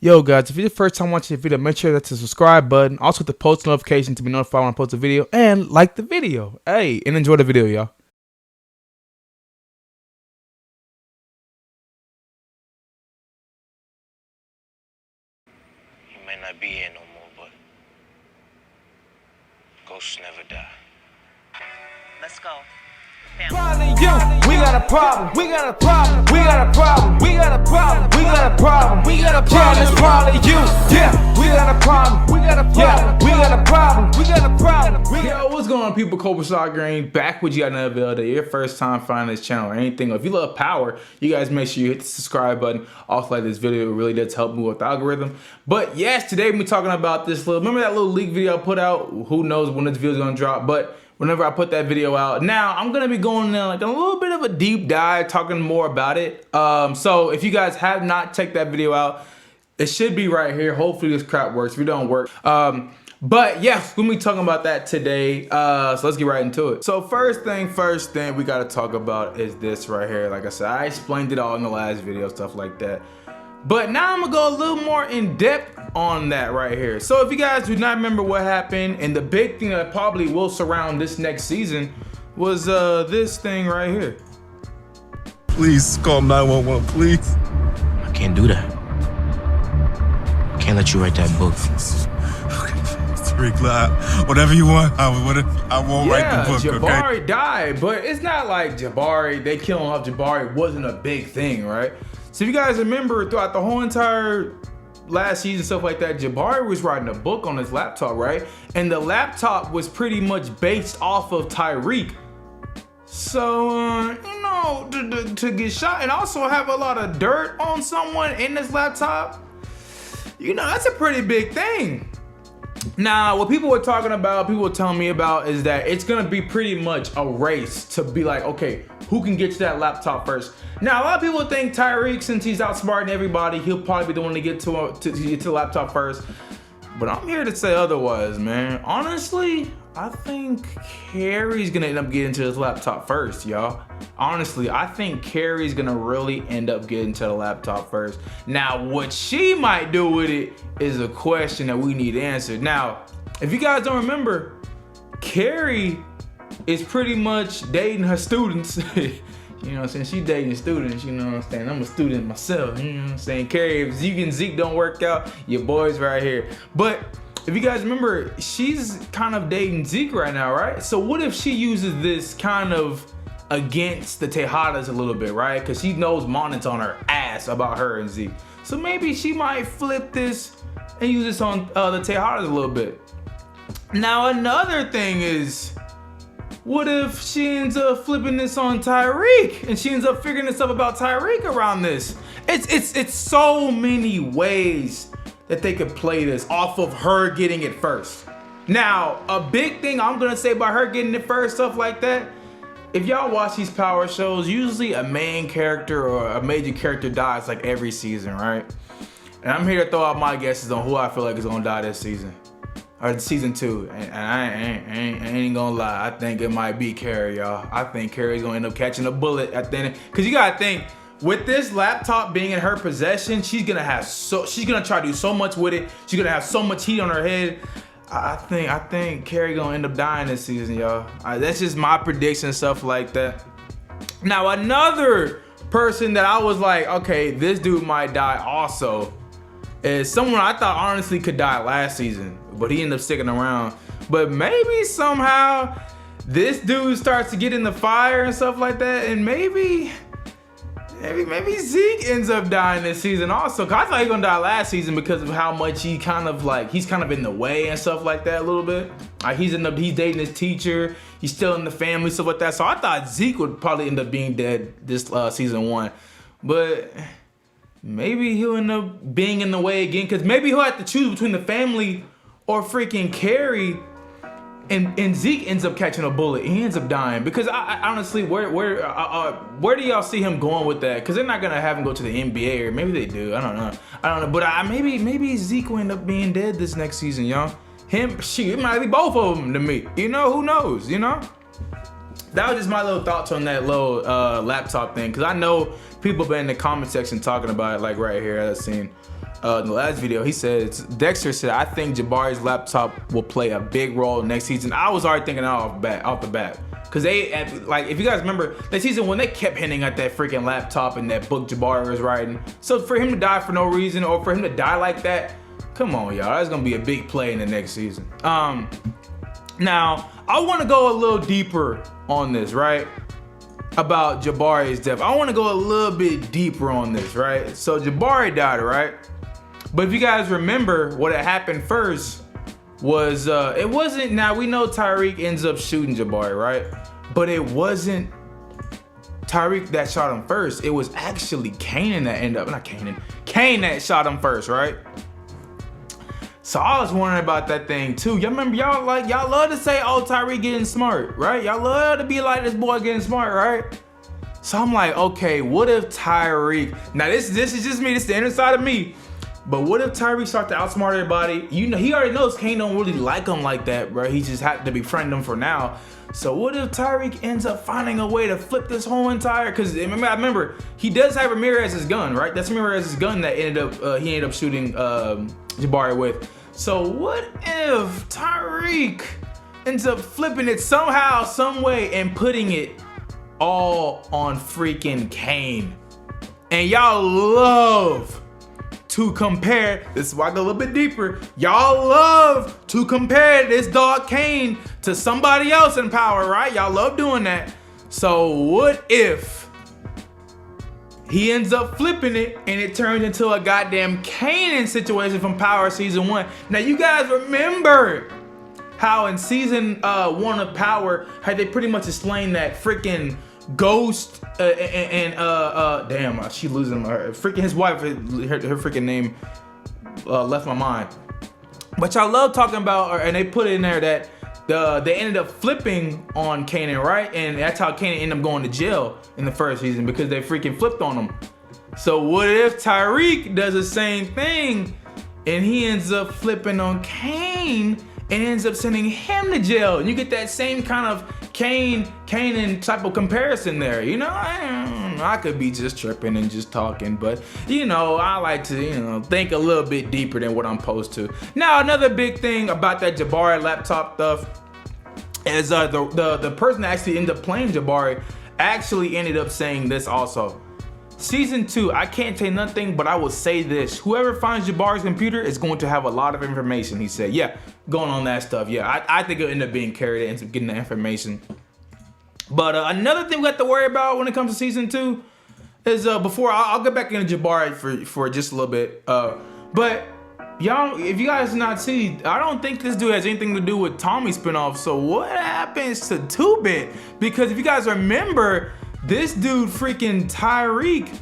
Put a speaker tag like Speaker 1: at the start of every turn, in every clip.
Speaker 1: Yo guys, if you're the first time watching the video, make sure that's the subscribe button, also hit the post notification to be notified when I post a video, and like the video. Hey, and enjoy the video, y'all.
Speaker 2: He may not be here no more, but ghosts never die.
Speaker 3: Let's go.
Speaker 4: Probably you. We got a problem. We got a problem. We got a problem. We got a problem. We got a problem. We got a problem. Yeah, it's probably you. Yeah, we got a problem. We got a problem. Yeah, we got a problem. We got a problem.
Speaker 1: Yo, what's going on, people? Cobra Saw Green back with you another video. Your first time finding this channel or anything. If you love power, you guys make sure you hit the subscribe button. Also, like this video, it really does help me with the algorithm. But yes, today we're talking about this little. Remember that little leak video I put out? Who knows when this video is gonna drop? But whenever I put that video out, now I'm gonna be going in like a little bit of a deep dive, talking more about it. So if you guys have not checked that video out, it should be right here. Hopefully this crap works. If it don't work, but yeah, we're gonna be talking about that today. So let's get right into it. So first thing we gotta talk about is this right here. Like I said, I explained it all in the last video, stuff like that. But now I'm gonna go a little more in depth on that right here. So if you guys do not remember what happened, and the big thing that probably will surround this next season was this thing right here.
Speaker 5: Please call 911, please.
Speaker 2: I can't do that. I can't let you write that book.
Speaker 5: Okay, Clyde. Whatever you want, I won't write the book,
Speaker 1: Jabari
Speaker 5: okay?
Speaker 1: died, but it's not like they killing off Jabari wasn't a big thing, right? So if you guys remember, throughout the whole entire last season, stuff like that, Jabari was writing a book on his laptop, right? And the laptop was pretty much based off of Tyreek. So, you know, to get shot and also have a lot of dirt on someone in this laptop, you know, that's a pretty big thing. Now, what people were talking about, people were telling me about, is that it's gonna be pretty much a race to be like, okay, who can get to that laptop first? Now, a lot of people think Tyreek, since he's outsmarting everybody, he'll probably be the one to get to the laptop first. But I'm here to say otherwise, man. Honestly, I think Carrie's gonna end up getting to his laptop first, y'all. Honestly, I think Carrie's gonna really end up getting to the laptop first. Now, what she might do with it is a question that we need answered. Now, if you guys don't remember, Carrie is pretty much dating her students. You know what I'm saying? She dating students, you know what I'm saying? I'm a student myself, you know what I'm saying? Carrie, if Zeke and Zeke don't work out, your boy's right here. But if you guys remember, she's kind of dating Zeke right now, right? So what if she uses this kind of against the Tejadas a little bit, right? Because she knows Monet's on her ass about her and Zeke. So maybe she might flip this and use this on the Tejadas a little bit. Now another thing is, what if she ends up flipping this on Tyreek and she ends up figuring this up about Tyreek around this? It's so many ways that they could play this off of her getting it first. Now, a big thing I'm gonna say about her getting it first, stuff like that, if y'all watch these power shows, usually a main character or a major character dies like every season, right? And I'm here to throw out my guesses on who I feel like is gonna die this season. Or season 2, and I ain't gonna lie, I think it might be Carrie, y'all. I think Carrie's gonna end up catching a bullet at the end, because you gotta think, with this laptop being in her possession, she's gonna try to do so much with it. She's gonna have so much heat on her head. I think Carrie gonna end up dying this season, y'all. That's just my prediction, stuff like that. Now, another person that I was like, okay, this dude might die also, is someone I thought honestly could die last season, but he ended up sticking around. But maybe somehow this dude starts to get in the fire and stuff like that, and maybe Zeke ends up dying this season also. Cause I thought he was gonna die last season because of how much he's kind of in the way and stuff like that a little bit. He's dating his teacher, he's still in the family, stuff like that. So I thought Zeke would probably end up being dead this season 1. But maybe he'll end up being in the way again, because maybe he'll have to choose between the family or freaking Carrie, and Zeke ends up catching a bullet. He ends up dying. Because I honestly, where do y'all see him going with that? Because they're not gonna have him go to the NBA, or maybe they do. I don't know. But maybe Zeke will end up being dead this next season, y'all. It might be both of them to me. You know, who knows? You know. That was just my little thoughts on that little laptop thing, because I know people been in the comment section talking about it, like right here, as I've seen. in the last video, he said, Dexter said, I think Jabari's laptop will play a big role next season. I was already thinking off the bat. Because they, like, if you guys remember, that season when they kept hinting at that freaking laptop and that book Jabari was writing. So for him to die for no reason, or for him to die like that, come on, y'all. That's going to be a big play in the next season. Now, I want to go a little deeper on this, right? About Jabari's death. I want to go a little bit deeper on this, right? So Jabari died, right? But if you guys remember, what had happened first was, it wasn't, now we know Tariq ends up shooting Jabari, right? But it wasn't Tariq that shot him first. It was actually Kanan that ended up, not Kanan, Kane that shot him first, right? So I was wondering about that thing too. Y'all remember, y'all love to say, oh, Tariq getting smart, right? Y'all love to be like, this boy getting smart, right? So I'm like, okay, what if Tariq, now this is just me, this is the inner side of me, but what if Tariq starts to outsmart everybody? You know, he already knows Kane don't really like him like that, bro. He just had to befriend him for now. So what if Tariq ends up finding a way to flip this whole entire, because I remember, he does have Ramirez's gun, right? That's Ramirez's gun that he ended up shooting Jabari with. So what if Tariq ends up flipping it somehow, some way, and putting it all on freaking Kane? And y'all love to compare, this is why I go a little bit deeper, y'all love to compare this dog Kane to somebody else in power, right? Y'all love doing that. So what if he ends up flipping it and it turns into a goddamn Kanan situation from Power Season 1? Now you guys remember how in Season 1 of Power, how they pretty much explained that freaking Ghost damn, she losing her freaking, his wife, her freaking name left my mind. But y'all love talking about, and they put it in there that they ended up flipping on Kanan, right? And that's how Kanan ended up going to jail in the first season, because they freaking flipped on him. So what if Tariq does the same thing and he ends up flipping on Kane and ends up sending him to jail? And you get that same kind of Kanan type of comparison there. You know, I could be just tripping and just talking, but you know, I like to, you know, think a little bit deeper than what I'm supposed to. Now, another big thing about that Jabari laptop stuff is the person that actually ended up playing Jabari actually ended up saying this also. Season 2, I can't say nothing, but I will say this. Whoever finds Jabari's computer is going to have a lot of information, he said. Yeah, going on that stuff. Yeah, I think it'll end up being carried, ends up getting the information. But another thing we have to worry about when it comes to Season 2 is, before, I'll get back into Jabari for just a little bit. But y'all, if you guys not see, I don't think this dude has anything to do with Tommy's spinoff. So what happens to 2-Bit? Because if you guys remember, this dude freaking Tariq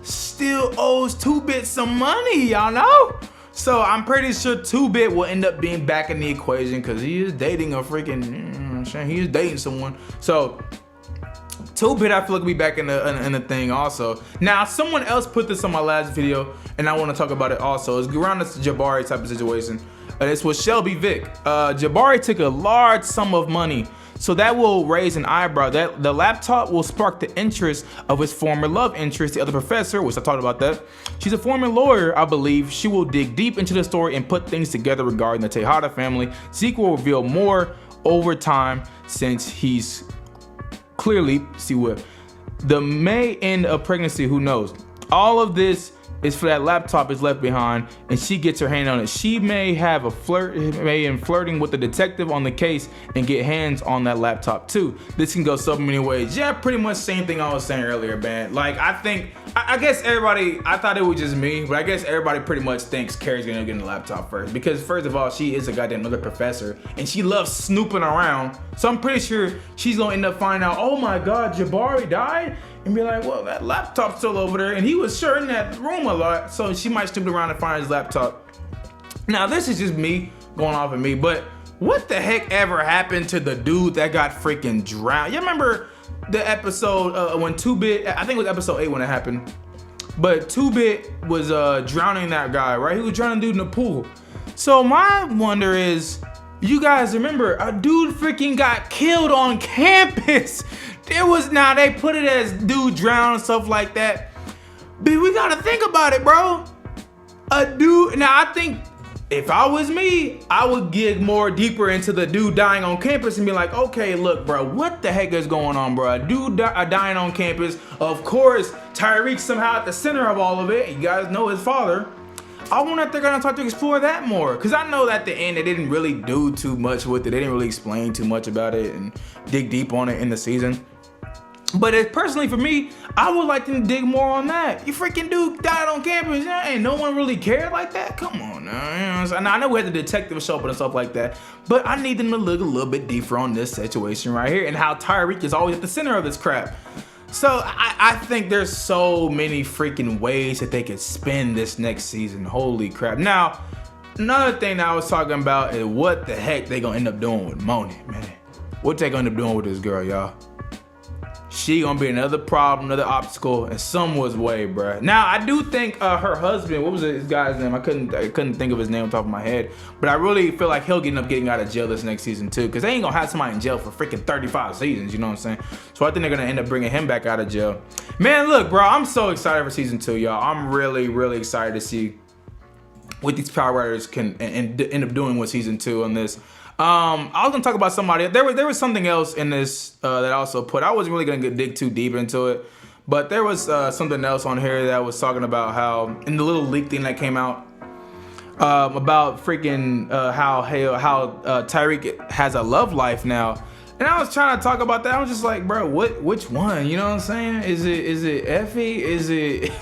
Speaker 1: still owes 2-Bit some money, y'all know? So I'm pretty sure 2-Bit will end up being back in the equation, because he is dating a freaking, he is dating someone. So 2-Bit, I feel like will be back in the thing also. Now, someone else put this on my last video, and I want to talk about it also. It's around this Jabari type of situation. This was Shelby Vick. Jabari took a large sum of money, so that will raise an eyebrow. That the laptop will spark the interest of his former love interest, the other professor, which I talked about that. She's a former lawyer, I believe. She will dig deep into the story and put things together regarding the Tejada family. Zeke will reveal more over time, since he's clearly, see what, the may end of pregnancy, who knows? All of this is for that laptop is left behind, and she gets her hand on it. She may have a flirting with the detective on the case and get hands on that laptop too. This can go so many ways. Yeah, pretty much same thing I was saying earlier, man. Like, I guess everybody, I thought it was just me, but I guess everybody pretty much thinks Carrie's gonna get the laptop first, because first of all, she is a goddamn other professor and she loves snooping around. So I'm pretty sure she's gonna end up finding out, oh my God, Jabari died? And be like, well, that laptop's still over there, and he was sure in that room a lot, so she might snoop around and find his laptop. Now, this is just me going off of me, but what the heck ever happened to the dude that got freaking drowned? You remember the episode when 2-Bit, I think it was episode 8 when it happened, but 2-Bit was drowning that guy, right? He was drowning dude in the pool. So my wonder is, you guys remember, a dude freaking got killed on campus. There was, now they put it as dude drowned and stuff like that. But we gotta think about it, bro. a dude. Now I think if I was me, I would get more deeper into the dude dying on campus and be like, okay, look, bro, what the heck is going on, bro? A dude dying on campus. Of course, Tyreek somehow at the center of all of it. You guys know his father. I wonder if they're gonna start to explore that more. Cause I know that at the end they didn't really do too much with it. They didn't really explain too much about it and dig deep on it in the season. But personally for me, I would like them to dig more on that. You freaking dude died on campus, and no one really cared like that? Come on now, you know what I'm saying? Now, I know we had the detective show up and stuff like that, but I need them to look a little bit deeper on this situation right here and how Tyreek is always at the center of this crap. So I think there's so many freaking ways that they could spin this next season. Holy crap. Now, another thing that I was talking about is what the heck they gonna end up doing with Moni, man. What they gonna end up doing with this girl, y'all? She gonna be another problem, another obstacle in someone's way, bruh. Now, I do think her husband, what was his guy's name? I couldn't think of his name on top of my head. But I really feel like he'll end up getting out of jail this next season too, because they ain't gonna have somebody in jail for freaking 35 seasons, you know what I'm saying? So I think they're gonna end up bringing him back out of jail. Man, look, bro, I'm so excited for season 2, y'all. I'm really, really excited to see what these Power Writers can end up doing with season 2 on this. I was gonna talk about somebody. There was something else in this that I also put. I wasn't really gonna dig too deep into it, but there was something else on here that was talking about how in the little leak thing that came out about freaking how Tyreek has a love life now. And I was trying to talk about that. I was just like, bro, which one? You know what I'm saying? Is it Effie? Is it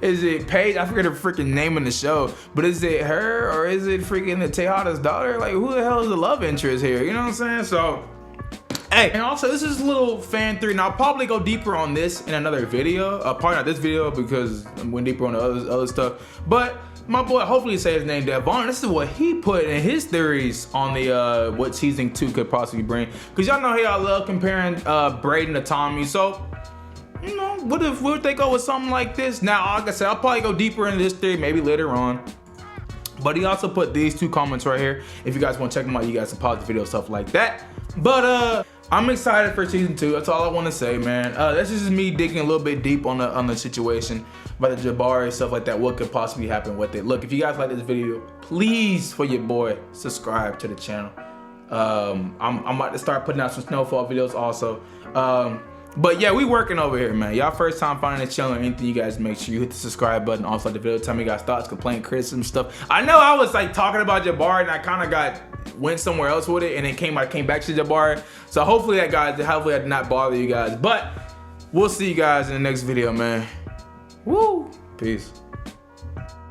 Speaker 1: is it Paige? I forget her freaking name in the show. But is it her or is it freaking Tejada's daughter? Like, who the hell is the love interest here? You know what I'm saying? So, hey, and also this is a little fan theory. Now I'll probably go deeper on this in another video. Probably not this video because I'm going deeper on the other stuff. But my boy, hopefully say his name, Devon. This is what he put in his theories on the what season 2 could possibly bring. Cause y'all know how y'all love comparing Brayden to Tommy. So, you know, what if they go with something like this? Now, like I said, I'll probably go deeper into this theory maybe later on. But he also put these 2 comments right here. If you guys want to check them out, you guys can pause the video, stuff like that. But I'm excited for season 2. That's all I want to say, man. This is just me digging a little bit deep on the situation about the Jabari, stuff like that. What could possibly happen with it? Look, if you guys like this video, please, for your boy, subscribe to the channel. I'm about to start putting out some snowfall videos also. But yeah, we working over here, man. Y'all first time finding the channel or anything, you guys make sure you hit the subscribe button. Also like the video, tell me you guys thoughts, complaint, criticism, stuff. I know I was like talking about Jabari and I kind of went somewhere else with it and then came back to Jabari. So hopefully I did not bother you guys. But we'll see you guys in the next video, man. Woo! Peace.